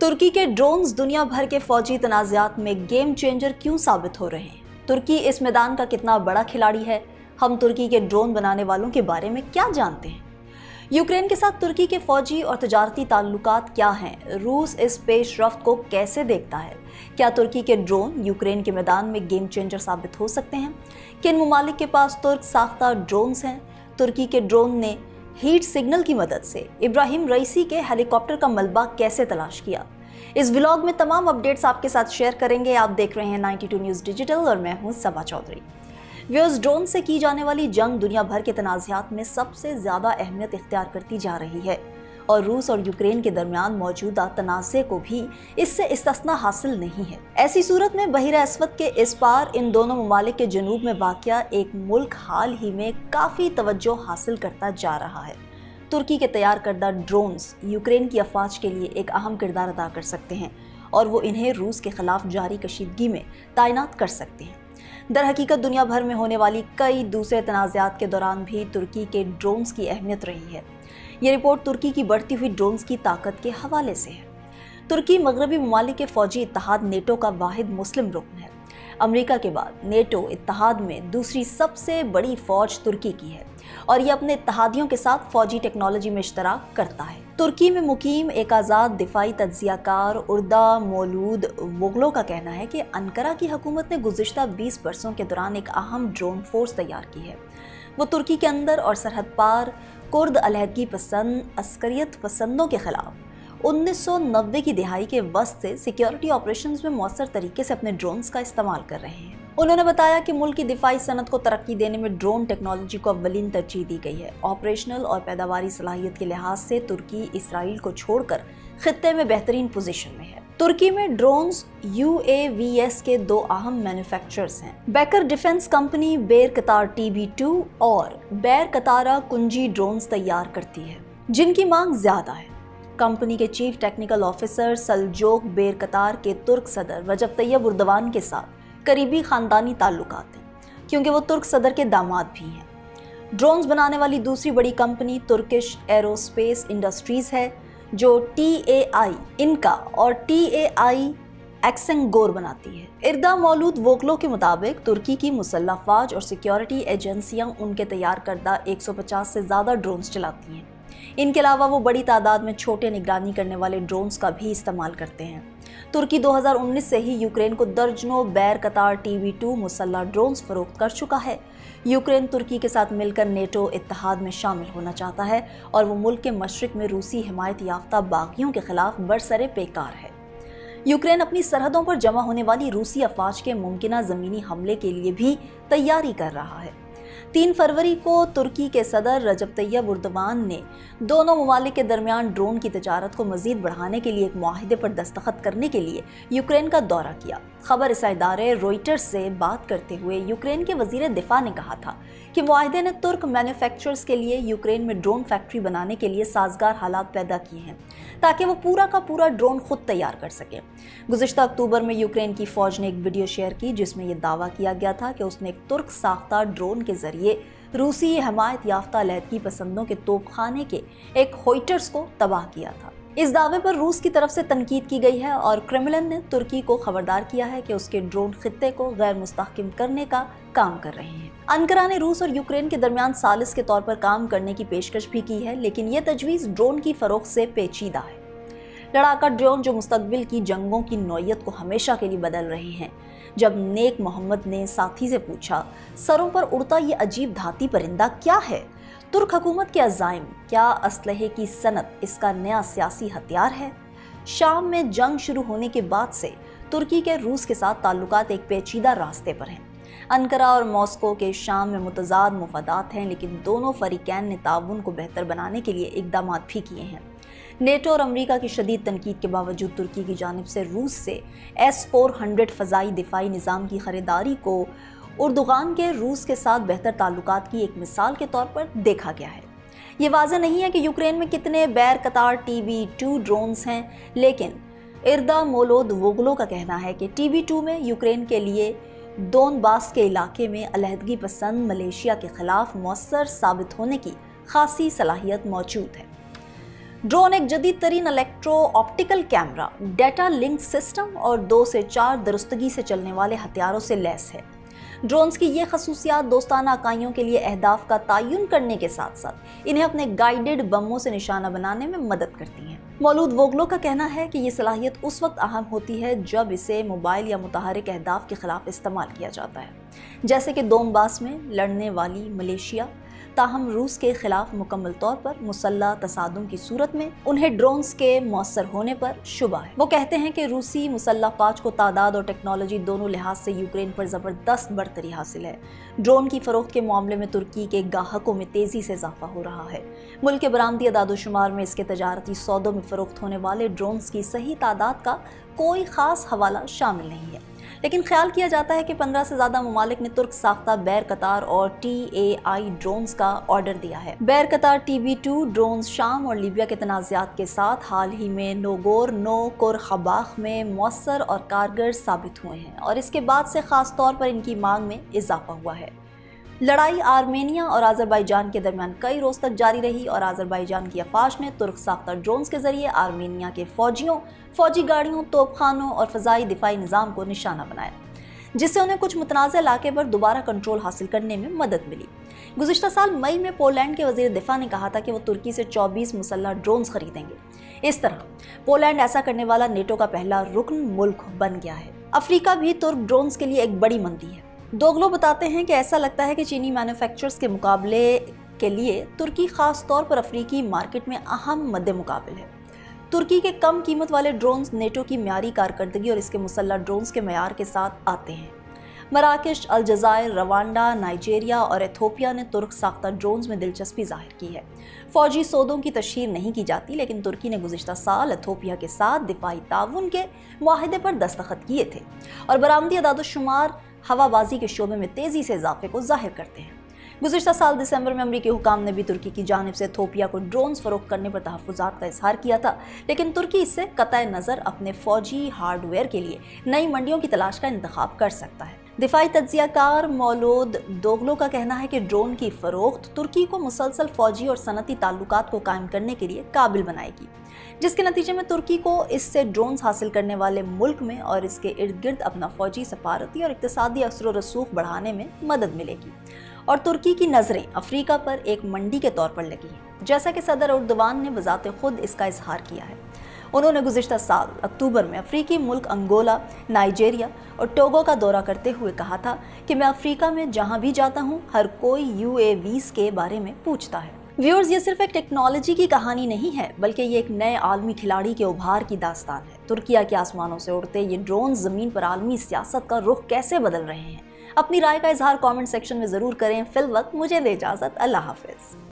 तुर्की के ड्रोन्स दुनिया भर के फौजी तनाज़ात में गेम चेंजर क्यों साबित हो रहे हैं? तुर्की इस मैदान का कितना बड़ा खिलाड़ी है? हम तुर्की के ड्रोन बनाने वालों के बारे में क्या जानते हैं? यूक्रेन के साथ तुर्की के फौजी और तजारती ताल्लुकात क्या हैं? रूस इस पेशरफ्त को कैसे देखता है? क्या तुर्की के ड्रोन यूक्रेन के मैदान में गेम चेंजर साबित हो सकते हैं? किन ममालिक के पास तुर्क साख्ता ड्रोन्स हैं? तुर्की के ड्रोन ने हीट सिग्नल की मदद से इब्राहिम रईसी के हेलीकॉप्टर का मलबा कैसे तलाश किया? इस व्लॉग में तमाम अपडेट्स आपके साथ शेयर करेंगे। आप देख रहे हैं 92 न्यूज़ डिजिटल और मैं हूं सबा चौधरी। व्यूअर्स, ड्रोन से की जाने वाली जंग दुनिया भर के तनाज़ात में सबसे ज़्यादा अहमियत इख्तियार करती जा रही है और रूस और यूक्रेन के दरमियान मौजूदा तनाज़े को भी इससे इस्तिस्ना हासिल नहीं है। ऐसी सूरत में बहिर अस्वद के इस पार इन दोनों ममालिक के जनूब में वाक़या एक मुल्क हाल ही में काफ़ी तवज्जो हासिल करता जा रहा है। तुर्की के तैयार करदा ड्रोन्स यूक्रेन की अफवाज के लिए एक अहम किरदार अदा कर सकते हैं और वो इन्हें रूस के खिलाफ जारी कशीदगी में तैनात कर सकते हैं। दर हकीकत दुनिया भर में होने वाली कई दूसरे तनाज़ात के दौरान भी तुर्की के ड्रोन्स की अहमियत रही है। ये रिपोर्ट तुर्की की बढ़ती हुई ड्रोन्स की ताकत के हवाले से है। तुर्की मगरबी ममालिक के फौजी इत्तेहाद नेटो का वाहिद मुस्लिम रुकन है। अमेरिका के बाद नेटो इत्तेहाद में दूसरी सबसे बड़ी फौज तुर्की की है और ये अपने इत्तेहादियों के साथ फौजी टेक्नोलॉजी में इश्तराक करता है। तुर्की में मुकीम एक आज़ाद दिफाई तज्ज़ियाकार उर्दा मौलूद वोगलो का कहना है कि अंकारा की हुकूमत ने गुज़िश्ता 20 बरसों के दौरान एक अहम ड्रोन फोर्स तैयार की है। वो तुर्की के अंदर और सरहद पार कुर्द अलहदगी पसंद अस्करियत पसंदों के खिलाफ 1990 की दिहाई के वस्त से सिक्योरिटी ऑपरेशंस में मौसर तरीके से अपने ड्रोन्स का इस्तेमाल कर रहे हैं। उन्होंने बताया कि मुल्क की दिफाई सनत को तरक्की देने में ड्रोन टेक्नोलॉजी को अव्वलीन तरजीह दी गई है। ऑपरेशनल और पैदावारी सलाहियत के लिहाज से तुर्की इसराइल को छोड़कर खित्ते में बेहतरीन पोजीशन में है। तुर्की में ड्रोन्स UAVs के दो अहम मैन्युफैक्चरर्स हैं। बैकर डिफेंस कंपनी बेर कतार TB2 और बैर कतारा कुंजी ड्रोन्स तैयार करती है, जिनकी मांग ज्यादा है। कंपनी के चीफ टेक्निकल ऑफिसर सलजोक बेर कतार के तुर्क सदर रजब तैयब उर्दवान के साथ करीबी खानदानी ताल्लुकात हैं, क्योंकि वो तुर्क सदर के दामाद भी हैं। ड्रोन्स बनाने वाली दूसरी बड़ी कंपनी तुर्किश एरोस्पेस इंडस्ट्रीज है, जो TAI इनका और TAI एक्सेंगोर बनाती है। इर्दा मौलूद वोगलो के मुताबिक तुर्की की मुसल्लह फौज और सिक्योरिटी एजेंसियां उनके तैयार करदा 150 से ज़्यादा ड्रोन्स चलाती हैं। इनके अलावा वो बड़ी तादाद में छोटे निगरानी करने वाले ड्रोन्स का भी इस्तेमाल करते हैं। तुर्की 2019 से ही यूक्रेन को दर्जनों बैर कतार TB2 मुसल्लह ड्रोन्स फरोख्त कर चुका है। यूक्रेन तुर्की के साथ मिलकर नेटो इत्तेहाद में शामिल होना चाहता है और वो मुल्क के मशरिक में रूसी हिमायत याफ्ता बागियों के खिलाफ बरसरे पेकार है। यूक्रेन अपनी सरहदों पर जमा होने वाली रूसी अफवाज के मुमकिना ज़मीनी हमले के लिए भी तैयारी कर रहा है। 3 फरवरी को तुर्की के सदर रजब तैयब उर्दवान ने दोनों ममालिक के दरमियान ड्रोन की तजारत को मजीद बढ़ाने के लिए एक मुआहिदे पर दस्तखत करने के लिए यूक्रेन का दौरा किया। खबर रसां इदारे रॉयटर्स से बात करते हुए यूक्रेन के वजीर दिफा ने कहा था कि मुआहिदे ने तुर्क मैन्युफैक्चरर्स के लिए यूक्रेन में ड्रोन फैक्ट्री बनाने के लिए साजगार हालात पैदा किए हैं ताकि वो पूरा का पूरा ड्रोन खुद तैयार कर सके। गुज़िश्ता अक्टूबर में यूक्रेन की फौज ने एक वीडियो शेयर की जिसमें यह दावा किया गया था कि उसने एक तुर्क साख्ता ड्रोन के जरिए रूसी हिमायत याफ्ता अलहदगी पसंदों के तोपखाने के एक होइटर्स को तबाह किया था। इस दावे पर रूस की तरफ से तनकीद की गई है और क्रेमलिन ने तुर्की को खबरदार किया है कि उसके ड्रोन खित्ते को गैर मुस्तहकम करने का काम कर रहे हैं। अंकारा ने रूस और यूक्रेन के दरमियान सालिस के तौर पर काम करने की पेशकश भी की है, लेकिन यह तजवीज़ ड्रोन की फरोख्त से पेचीदा है। लड़ाका ड्रोन जो मुस्तकबिल की जंगों की नौयत को हमेशा के लिए बदल रहे हैं। जब नेक मोहम्मद ने साथी से पूछा, सरों पर उड़ता ये अजीब धाती परिंदा क्या है? तुर्क हुकूमत के अज़ाइम, क्या असलहे की सनत इसका नया सियासी हथियार है? शाम में जंग शुरू होने के बाद से तुर्की के रूस के साथ ताल्लुकात एक पेचीदा रास्ते पर हैं। अंकारा और मॉस्को के शाम में मुतज़ाद मुफादात हैं, लेकिन दोनों फरीकैन ने ताउन को बेहतर बनाने के लिए इक़दामात भी किए हैं। नेटो और अमेरिका की शदीद तनकीद के बावजूद तुर्की की जानिब से रूस से S-400 फ़ज़ाई दिफाई निज़ाम की ख़रीदारी को उर्दुगान के रूस के साथ बेहतर ताल्लुकात की एक मिसाल के तौर पर देखा गया है। ये वाज़ेह नहीं है कि यूक्रेन में कितने बैर कतार TB2 ड्रोन्स हैं, लेकिन इर्दा मौलूद वोगलो का कहना है कि TB2 में यूक्रेन के लिए दोनबास के इलाके में अलहदगी पसंद मलेशिया के खिलाफ मौसर साबित होने की खासी सलाहियत मौजूद है। ड्रोन एक जदीद तरीन electro optical camera, data link system और 2 से 4 दुरुस्तगी से चलने वाले हथियारों से लैस है। ड्रोन्स की ये खसूसियात दोस्ताना इकाइयों के लिए अहदाफ का तयन करने के साथ साथ इन्हें अपने गाइडेड बमों से निशाना बनाने में मदद करती हैं। मौलूद वोगलो का कहना है कि ये सलाहियत उस वक्त अहम होती है जब इसे मोबाइल या मुतहरिक अहदाफ के खिलाफ इस्तेमाल किया जाता है, जैसे कि दोनबास में लड़ने वाली मलेशिया। ताहम रूस के खिलाफ मुकम्मल तौर पर मुसल्लह तसादुम की सूरत में उन्हें ड्रोन्स के मौसर होने पर शुबा है। वो कहते हैं कि रूसी मुसल्लह फाज को तादाद और टेक्नोलॉजी दोनों लिहाज से यूक्रेन पर ज़बरदस्त बरतरी हासिल है। ड्रोन की फ़रोख्त के मामले में तुर्की के गाहकों में तेज़ी से इजाफा हो रहा है। मुल्क के बरामदी अदादोशुमार में इसके तजारती सौदों में फ़रोख्त होने वाले ड्रोन्स की सही तादाद का कोई ख़ास हवाला शामिल नहीं है, लेकिन ख्याल किया जाता है कि 15 से ज़्यादा ममालिक ने तुर्क साख्ता बैर कतार और TAI ड्रोन्स का ऑर्डर दिया है। बैर कतार TB2 ड्रोन्स शाम और लीबिया के तनाज़ात के साथ हाल ही में नोगोर्नो करबाख में मौसर और कारगर साबित हुए हैं और इसके बाद से ख़ास तौर पर इनकी मांग में इजाफा हुआ है। लड़ाई आर्मेनिया और अज़रबैजान के दरमियान कई रोज़ तक जारी रही और अज़रबैजान की अफवाज ने तुर्क साख्ता ड्रोन्स के जरिए आर्मेनिया के फौजियों, फौजी गाड़ियों, तोपखानों और फ़ज़ाई दिफाई निज़ाम को निशाना बनाया, जिससे उन्हें कुछ मुतनाज़ इलाके पर दोबारा कंट्रोल हासिल करने में मदद मिली। गुज़िश्ता साल मई में पोलैंड के वज़ीर दिफा ने कहा था कि वो तुर्की से 24 मुसल्लह ड्रोन्स खरीदेंगे। इस तरह पोलैंड ऐसा करने वाला नेटो का पहला रुकन मुल्क बन गया है। अफ्रीका भी तुर्क ड्रोन्स के लिए एक बड़ी मंदी है। दोगलो बताते हैं कि ऐसा लगता है कि चीनी मैन्युफैक्चरर्स के मुकाबले के लिए तुर्की खास तौर पर अफ्रीकी मार्केट में अहम मद्दे मुकाबिल है। तुर्की के कम कीमत वाले ड्रोन्स नेटो की म्यारी कारकर्दगी और इसके मुसल्लह ड्रोन्स के मयार के साथ आते हैं। मराकेश, अलजायर, रवांडा, नाइजीरिया और एथोपिया ने तुर्क साख्ता ड्रोन्स में दिलचस्पी जाहिर की है। फौजी सौदों की तशहीर नहीं की जाती, लेकिन तुर्की ने गुज़िश्ता साल एथोपिया के साथ दिफाई ताउन के मुआहदे पर दस्तखत किए थे और बरामदी अदादोशुमार हवाबाजी के शोबे में तेज़ी से इजाफे को जाहिर करते हैं। गुज़िश्ता साल दिसंबर में अमरीकी हुकाम ने भी तुर्की की जानिब से एथोपिया को ड्रोन्स फ़रोख्त करने पर तहफ़्फ़ुज़ात का इजहार किया था, लेकिन तुर्की इससे कतई नज़र अपने फ़ौजी हार्डवेयर के लिए नई मंडियों की तलाश का इंतखाब कर सकता है। दिफाई तज्ज़ियाकार मौलूद दोगलो का कहना है कि ड्रोन की फ़रोख्त तुर्की को मुसलसल फ़ौजी और सनती ताल्लुकात को कायम करने के लिए काबिल बनाएगी, जिसके नतीजे में तुर्की को इससे ड्रोन्स हासिल करने वाले मुल्क में और इसके इर्द गिर्द अपना फ़ौजी, सफारती और इक़्तिसादी असर व रसूख बढ़ाने में मदद मिलेगी। और तुर्की की नज़रें अफ्रीका पर एक मंडी के तौर पर लगी हैं, जैसा कि सदर एर्दोगान ने बज़ाते खुद इसका इजहार किया है। उन्होंने गुज़िश्ता साल अक्टूबर में अफ्रीकी मुल्क अंगोला, नाइजीरिया और टोगो का दौरा करते हुए कहा था कि मैं अफ्रीका में जहां भी जाता हूं हर कोई UAVs के बारे में पूछता है। व्यूअर्स, ये सिर्फ एक टेक्नोलॉजी की कहानी नहीं है, बल्कि ये एक नए आलमी खिलाड़ी के उभार की दास्तान है। तुर्किया के आसमानों से उड़ते ये ड्रोन ज़मीन पर आलमी सियासत का रुख कैसे बदल रहे हैं? अपनी राय का इजहार कमेंट सेक्शन में ज़रूर करें। फिल वक्त मुझे दे इजाज़त। अल्लाह हाफ़िज़।